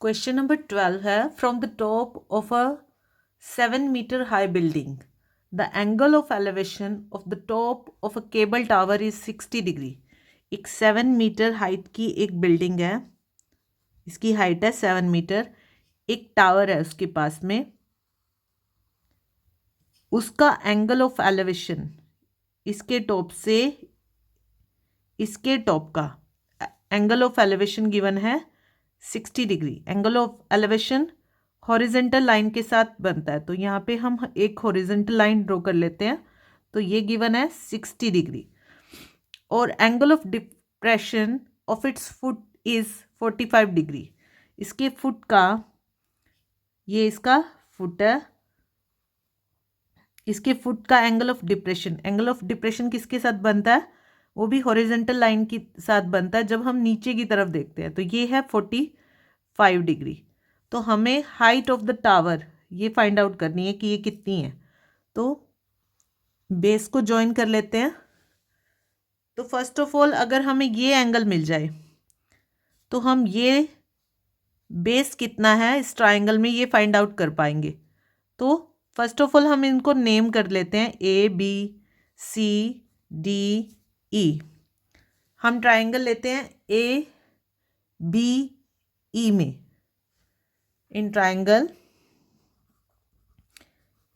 Question number 12 है from the top of a 7 metre high building the angle of elevation of the top of a cable tower is 60 degree. एक 7 metre height की एक building है, इसकी height है 7 metre, एक tower है उसके पास में, उसका एंगल ऑफ एलिवेशन इसके टॉप से इसके टॉप का एंगल ऑफ एलिवेशन गिवन है 60 degree. Angle of elevation horizontal line के साथ बनता है, तो यहाँ पे हम एक हॉरिजेंटल लाइन ड्रॉ कर लेते हैं। तो ये गिवन है 60 डिग्री और angle of depression of its foot is 45 degree. इसके फुट का, ये इसका फुट है, इसके फुट का एंगल ऑफ डिप्रेशन किसके साथ बनता है? वो भी हॉरिजेंटल लाइन के साथ बनता है जब हम नीचे की तरफ देखते हैं। तो ये है 45 डिग्री। तो हमें हाइट ऑफ द टावर ये फाइंड आउट करनी है कि ये कितनी है। तो बेस को ज्वाइन कर लेते हैं। तो फर्स्ट ऑफ ऑल अगर हमें ये एंगल मिल जाए तो हम ये बेस कितना है इस ट्राइंगल में ये फाइंड आउट कर पाएंगे। तो फर्स्ट ऑफ ऑल हम इनको नेम कर लेते हैं ABCDE। हम ट्राइंगल लेते हैं ABE में। इन ट्राइंगल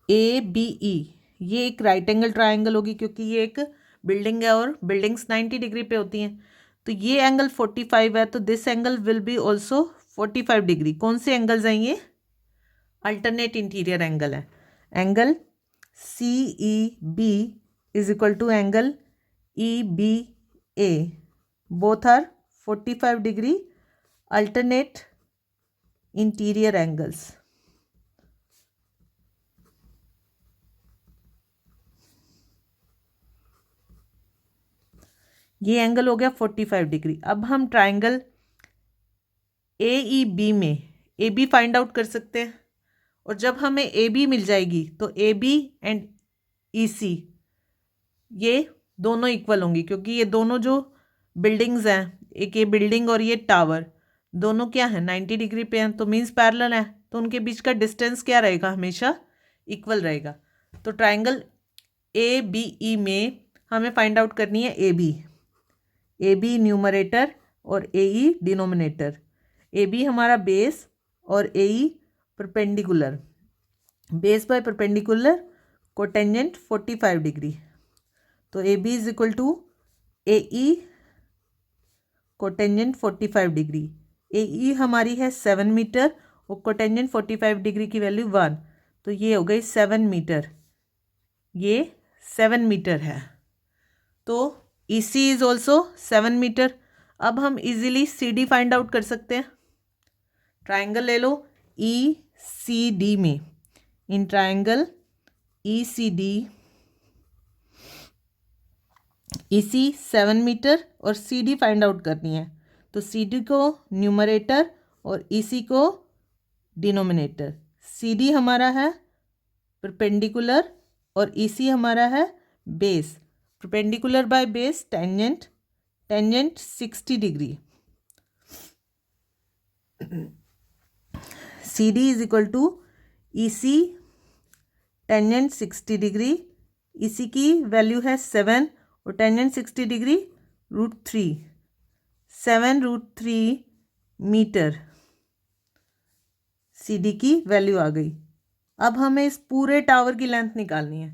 ABE ये एक राइट एंगल ट्राइंगल होगी क्योंकि ये एक बिल्डिंग है और बिल्डिंग्स 90 डिग्री पे होती हैं। तो ये एंगल 45 है, तो this angle will be also 45 degree. कौन से एंगल्स हैं ये? अल्टरनेट इंटीरियर एंगल है। Angle CEB is equal to angle EBA, both are 45 degree alternate interior angles. ये एंगल हो गया 45 डिग्री। अब हम ट्राइंगल AEB में AB फाइंड आउट कर सकते हैं और जब हमें AB मिल जाएगी तो AB एंड EC ये दोनों इक्वल होंगी क्योंकि ये दोनों जो बिल्डिंग्स हैं, एक ये बिल्डिंग और ये टावर, दोनों क्या है 90 डिग्री पे हैं, तो मीन्स पैरेलल है। तो उनके बीच का डिस्टेंस क्या रहेगा? हमेशा इक्वल रहेगा। तो ट्राइंगल ABE में हमें फाइंड आउट करनी है AB न्यूमरेटर और AE डिनोमिनेटर। AB हमारा बेस और AE perpendicular. Base by perpendicular cotangent 45 degree. तो AB is equal to AE cotangent 45 degree. AE हमारी है 7 मीटर और कोटेंजेंट 45 डिग्री की वैल्यू 1, तो ये हो गई 7 मीटर। ये 7 मीटर है। तो EC इज ऑल्सो 7 मीटर। अब हम इजीली CD फाइंड आउट कर सकते हैं। ट्राइंगल ले लो ECD में। In triangle ECD EC 7 metre और CD फाइंड आउट करनी है। तो CD को न्यूमरेटर और EC को डिनोमिनेटर। CD हमारा है परपेंडिकुलर और EC हमारा है base. Perpendicular by base tangent, tangent 60 degree. CD is equal to EC tangent 60 degree. EC की वैल्यू है 7 और टेंजेंट 60 डिग्री √3, 7√3 मीटर CD की वैल्यू आ गई। अब हमें इस पूरे टावर की लेंथ निकालनी है।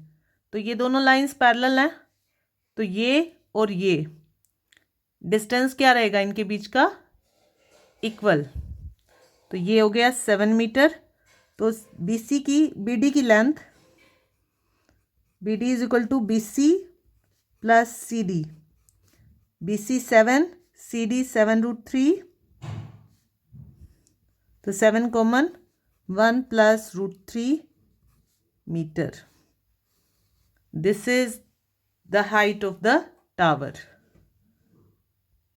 तो ये दोनों लाइंस पैरेलल हैं, तो ये और ये डिस्टेंस क्या रहेगा इनके बीच का? इक्वल। तो ये हो गया 7 मीटर। तो BD की length BD is equal to BC plus CD। BC 7, CD 7√3, तो 7 common, 1 plus √3 metre. This is the height of the tower.